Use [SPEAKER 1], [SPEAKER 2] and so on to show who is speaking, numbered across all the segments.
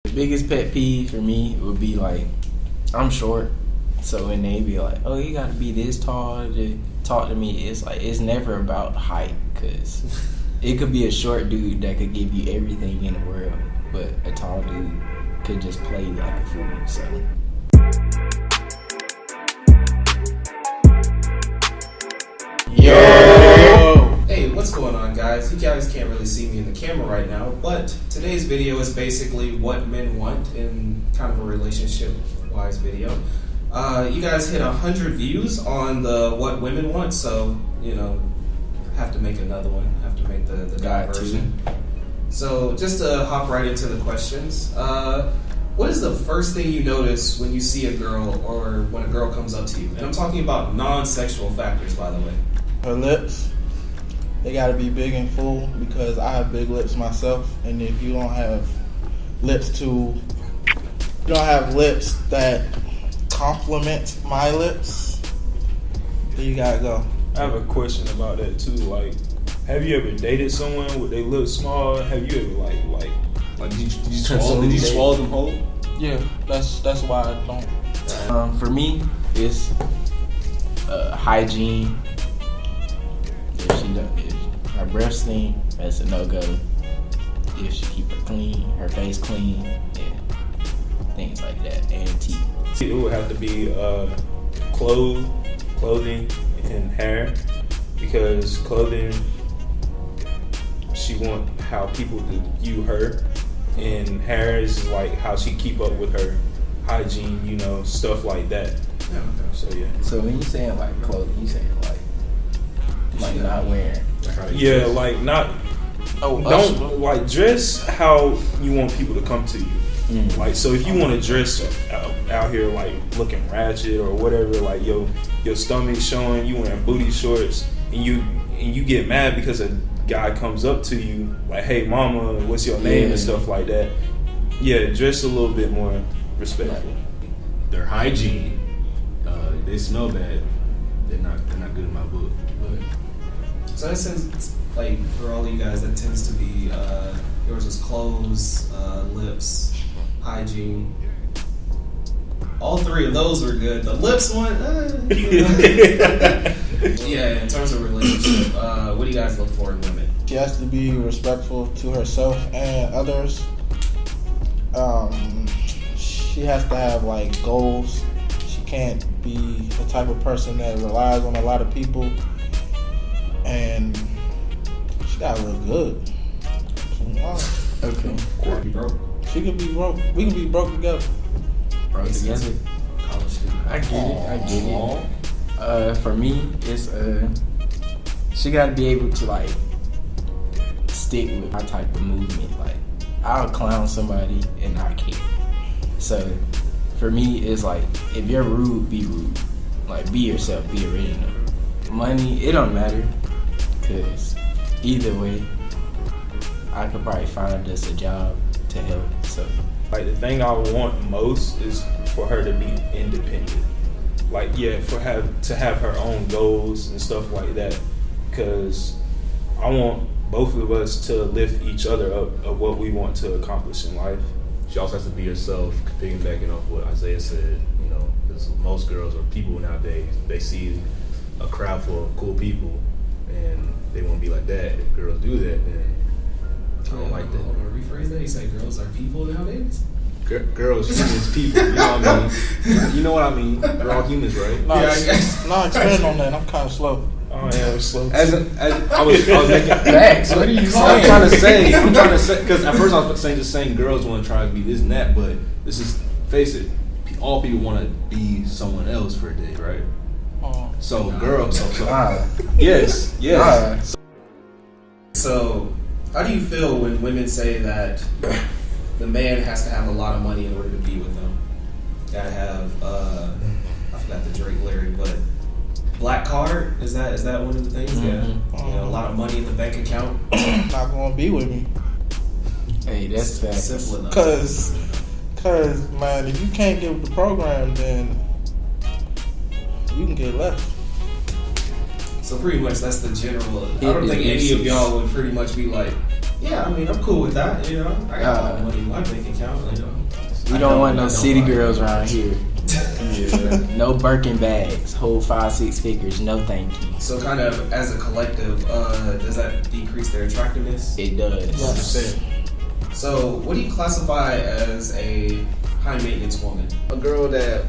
[SPEAKER 1] The biggest pet peeve for me would be like, I'm short, so when they be like, oh, you gotta be this tall to talk to me, it's like, it's never about height, cause it could be a short dude that could give you everything in the world, but a tall dude could just play like a fool, so.
[SPEAKER 2] Yo! Hey, what's going on, guys? You guys can't really see me in the camera right now, but today's video is basically what men want in kind of a relationship-wise video. You guys hit 100 views on the what women want, so, you know, have to make another one. Have to make the guy version. So, just to hop right into the questions, what is the first thing you notice when you see a girl or when a girl comes up to you? And I'm talking about non-sexual factors, by the way.
[SPEAKER 3] Her lips, they gotta be big and full because I have big lips myself, and if you don't have lips that complement my lips, then you gotta go.
[SPEAKER 4] I have a question about that too. Like, have you ever dated someone with their lips small? Have you ever like did you swallow them whole?
[SPEAKER 3] Yeah, that's why I don't.
[SPEAKER 1] For me, it's hygiene. If her breath stink, that's a no-go. If she keep her face clean, and things like that, and teeth.
[SPEAKER 4] It would have to be clothing and hair, because clothing, she want how people to view her, and hair is like how she keep up with her hygiene, you know, stuff like that.
[SPEAKER 2] Yeah, okay.
[SPEAKER 4] So yeah.
[SPEAKER 1] So when you saying like clothing, you saying like not wearing?
[SPEAKER 4] Yeah, like not.
[SPEAKER 3] Oh,
[SPEAKER 4] don't like dress how you want people to come to you. Like, so if you want to dress out here like looking ratchet or whatever, like your stomach showing, you wearing booty shorts, and you get mad because a guy comes up to you like, hey mama, what's your name, and stuff like that. Yeah, dress a little bit more respectful.
[SPEAKER 5] Their hygiene, they smell bad. They're not good in my book. But
[SPEAKER 2] So that sense, like for all of you guys, that tends to be yours is clothes, lips, hygiene. All three of those were good. The lips one, yeah. In terms of relationship, what do you guys look for in women?
[SPEAKER 3] She has to be respectful to herself and others. She has to have like goals. She can't be the type of person that relies on a lot of people. And she gotta look good.
[SPEAKER 1] Okay.
[SPEAKER 2] Or be broke.
[SPEAKER 3] She could be broke. We can be broke together.
[SPEAKER 1] Broke together.
[SPEAKER 2] College student.
[SPEAKER 1] I get it. For me, it's she gotta be able to like stick with my type of movement. Like, I'll clown somebody and not care. So for me, it's like, if you're rude, be rude. Like, be yourself, be original. Money, it don't matter, cause either way, I could probably find us a job to help. So,
[SPEAKER 4] Like, the thing I want most is for her to be independent. Like, yeah, to have her own goals and stuff like that. Because I want both of us to lift each other up of what we want to accomplish in life.
[SPEAKER 5] she also has to be herself, piggybacking off what Isaiah said, you know, because most girls or people nowadays, they see a crowd full of cool people and they want to be like that. If girls do that, then I don't like that.
[SPEAKER 2] Rephrase that. You say girls are people nowadays.
[SPEAKER 5] Girls, humans, people. You know what I mean? You know what I mean? We're all humans, right?
[SPEAKER 3] No,
[SPEAKER 2] Yeah, I guess.
[SPEAKER 3] no, expand on that. I'm kind of slow.
[SPEAKER 4] Oh yeah, it's slow.
[SPEAKER 5] As I was making
[SPEAKER 1] facts. What are you saying?
[SPEAKER 5] I'm trying to say, because at first I was saying girls want to try to be this and that, but this is, face it, all people want to be someone else for a day, right?
[SPEAKER 3] Oh.
[SPEAKER 5] So girls,
[SPEAKER 1] Nah.
[SPEAKER 5] yes.
[SPEAKER 1] Nah.
[SPEAKER 2] So, how do you feel when women say that the man has to have a lot of money in order to be with them? Gotta have, I forgot the Drake lyric, but black card, is that one of the things?
[SPEAKER 1] Mm-hmm.
[SPEAKER 2] Yeah. You know, a lot of money in the bank account.
[SPEAKER 3] Not gonna be with me.
[SPEAKER 1] Hey, that's facts.
[SPEAKER 2] Simple enough.
[SPEAKER 3] Cause man, if you can't get with the program, then you can get left.
[SPEAKER 2] So pretty much that's the general. I don't think any of y'all would pretty much be like, yeah, I mean, I'm cool with that, you know. I got a lot of money in my bank account, you know.
[SPEAKER 1] We
[SPEAKER 2] I
[SPEAKER 1] don't
[SPEAKER 2] know,
[SPEAKER 1] want
[SPEAKER 2] I
[SPEAKER 1] no
[SPEAKER 2] know
[SPEAKER 1] city
[SPEAKER 2] why.
[SPEAKER 1] girls around here.
[SPEAKER 4] Yeah.
[SPEAKER 1] No Birkin bags. Hold 5-6 figures. No thank you.
[SPEAKER 2] So kind of as a collective, does that decrease their attractiveness?
[SPEAKER 1] It does.
[SPEAKER 3] Yes.
[SPEAKER 2] So what do you classify as a high maintenance woman?
[SPEAKER 5] A girl that,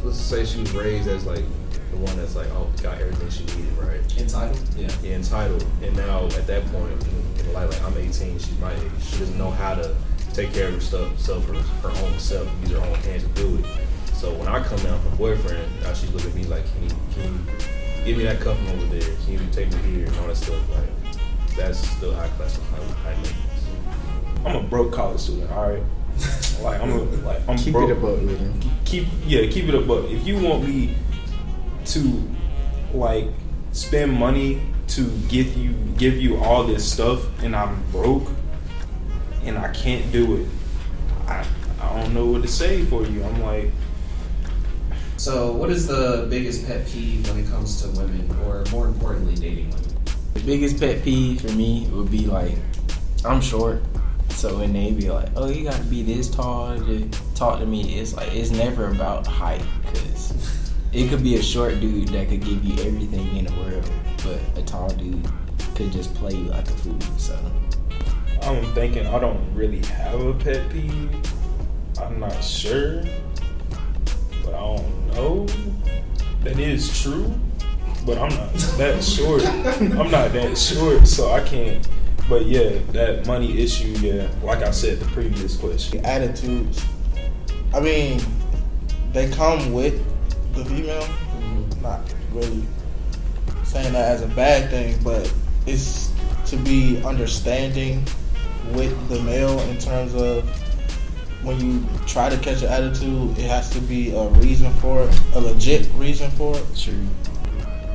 [SPEAKER 5] let's say she was raised as like the one that's like, oh, got everything she needed, right?
[SPEAKER 2] Entitled? Yeah.
[SPEAKER 5] Yeah, entitled. And now at that point, in life, like I'm 18, she's my age. She doesn't know how to take care of her stuff, her own self, use her own hands to do it. So when I come down from boyfriend, now she's looking at me like, can you give me that cup from over there? Can you take me here and all that stuff? Like, that's still high class, high maintenance.
[SPEAKER 4] I'm a broke college student, all right. I'm
[SPEAKER 1] Keep
[SPEAKER 4] broke.
[SPEAKER 1] it a buck with him.
[SPEAKER 4] Keep it a buck. If you want me to like spend money to give you all this stuff and I'm broke and I can't do it, I don't know what to say for you. I'm like,
[SPEAKER 2] So what is the biggest pet peeve when it comes to women, or more importantly, dating women?
[SPEAKER 1] The biggest pet peeve for me would be like, I'm short. So when they be like, oh, you gotta be this tall to talk to me, it's like, it's never about height. Because it could be a short dude that could give you everything in the world, but a tall dude could just play you like a fool. So
[SPEAKER 4] I'm thinking I don't really have a pet peeve. I'm not sure, but I don't know. That is true, but I'm not that short. I'm not that short, so I can't. But yeah, that money issue, yeah, like I said, the previous question.
[SPEAKER 3] The attitudes, I mean, they come with the female. Not really saying that as a bad thing, but it's to be understanding with the male in terms of when you try to catch an attitude, it has to be a reason for it, a legit reason for it.
[SPEAKER 1] true.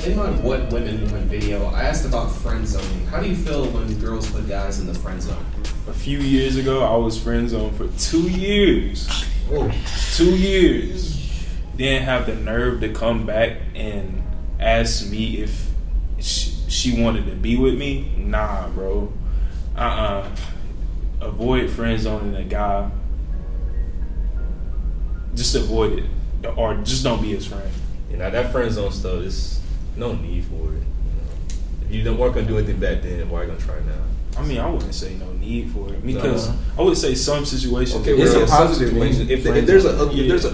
[SPEAKER 2] In my What Women Want video, I asked about friend zoning. How do you feel when girls put guys in the friend zone?
[SPEAKER 4] A few years ago, I was friend zoned for 2 years.
[SPEAKER 2] Whoa.
[SPEAKER 4] 2 years. Then have the nerve to come back and ask me if she wanted to be with me. Nah, bro. Avoid friend zoning a guy. Just avoid it, or just don't be his friend.
[SPEAKER 5] You know, that friend zone stuff, there's no need for it. You know? If you don't weren't gonna do anything back then, why are you gonna try now?
[SPEAKER 4] I mean, I wouldn't say no need for it because I would say some situations.
[SPEAKER 5] Okay,
[SPEAKER 1] It's
[SPEAKER 5] well,
[SPEAKER 1] a
[SPEAKER 5] some
[SPEAKER 1] positive
[SPEAKER 5] situations.
[SPEAKER 1] thing.
[SPEAKER 5] If there's an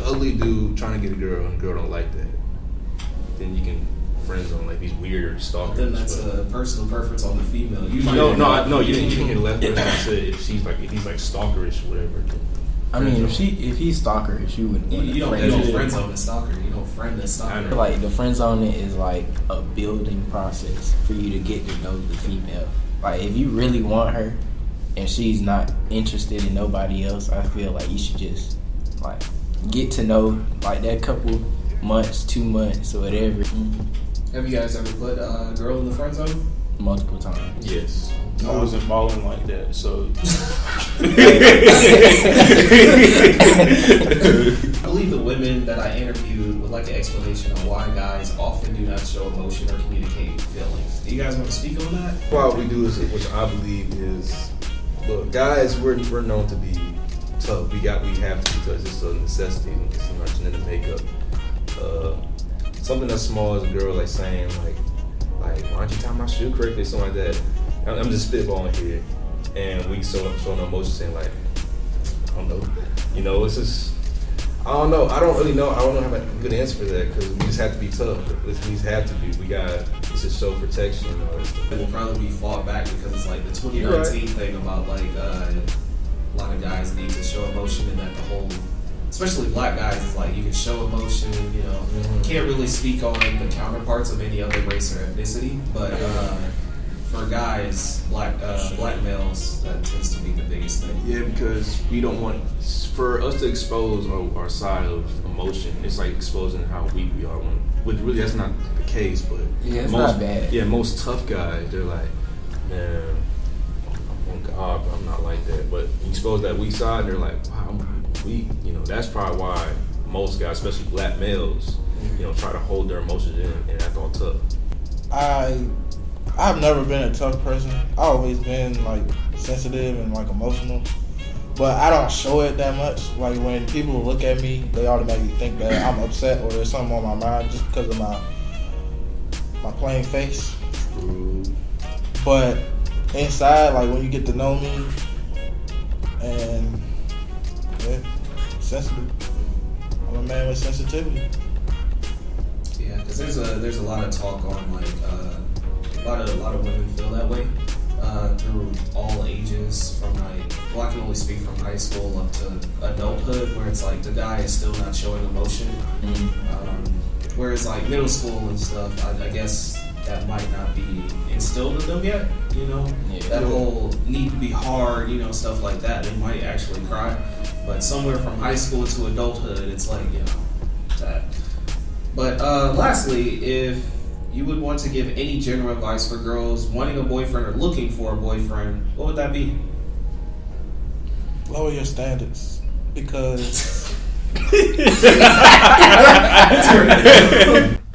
[SPEAKER 5] ugly dude trying to get a girl and the girl don't like that, then you can friend zone like these weird stalkers.
[SPEAKER 2] Then that's a personal preference on the female. You might
[SPEAKER 5] No, you didn't hear the left person said if he's like stalkerish or whatever. Then
[SPEAKER 1] I mean, if he's stalkerish, you wouldn't want
[SPEAKER 2] You
[SPEAKER 1] to
[SPEAKER 2] don't
[SPEAKER 1] friend zone.
[SPEAKER 2] friend zone a stalker. You don't friend a stalker.
[SPEAKER 1] Like the friend zoning is like a building process for you to get to know the female. Like if you really want her and she's not interested in nobody else, I feel like you should just like get to know like that couple months, 2 months or whatever.
[SPEAKER 2] Have you guys ever put a girl in the friend zone?
[SPEAKER 1] Multiple times.
[SPEAKER 5] yes.
[SPEAKER 4] I wasn't balling like that, so.
[SPEAKER 2] I believe the women that I interviewed would like an explanation on why guys often do not show emotion or communicate feelings. Do you guys want to speak on that?
[SPEAKER 5] Why we do is, which I believe is, look, guys, we're known to be tough. We have to because it's a necessity. It's in our genetic makeup. Something as small as a girl like saying like why don't you tie my shoe correctly, something like that. I'm just spitballing here, and we showing emotion saying like, I don't know, you know, it's just. I don't know. I don't really know. I don't have a good answer for that because we just have to be tough. We just have to be. It's just show protection and all that stuff.
[SPEAKER 2] It will probably be fought back because it's like the 2019 thing about like a lot of guys need to show emotion, and that the whole, especially black guys, is like you can show emotion. You know, can't really speak on the counterparts of any other race or ethnicity, but for guys, black males, that tends to be the biggest thing.
[SPEAKER 5] Yeah, because we don't want for us to expose our side of emotion. It's like exposing how weak we are. Which really that's not the case, but
[SPEAKER 1] Yeah, it's not bad.
[SPEAKER 5] Yeah, most tough guys, they're like, man, I'm God, but I'm not like that. But you expose that weak side, and they're like, wow, I'm weak. You know, that's probably why most guys, especially black males, you know, try to hold their emotions in and act all tough.
[SPEAKER 3] I've never been a tough person. I've always been like sensitive and like emotional. but I don't show it that much. Like when people look at me, they automatically think that I'm upset or there's something on my mind just because of my plain face. But inside, like when you get to know me, and yeah, sensitive. I'm a man with sensitivity.
[SPEAKER 2] Yeah, because there's a lot of talk on like a lot of women feel that way through all ages, from like, well, I can only speak from high school up to adulthood, where it's like the guy is still not showing emotion. Whereas like middle school and stuff, I guess that might not be instilled in them yet, you know?
[SPEAKER 1] Yeah.
[SPEAKER 2] That whole need to be hard, you know, stuff like that. They might actually cry. But somewhere from high school to adulthood, it's like, you know, that. But lastly, if you would want to give any general advice for girls wanting a boyfriend or looking for a boyfriend, what would that be?
[SPEAKER 3] Lower your standards, because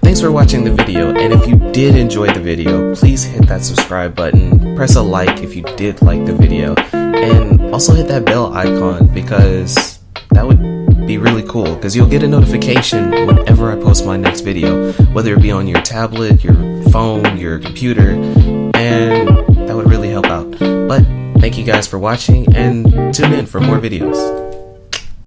[SPEAKER 6] Thanks for watching the video, and if you did enjoy the video, please hit that subscribe button, press a like if you did like the video, and also hit that bell icon because that would be really cool, because you'll get a notification whenever I post my next video, whether it be on your tablet, your phone, your computer, and that would really help out. But thank you guys for watching, and tune in for more videos.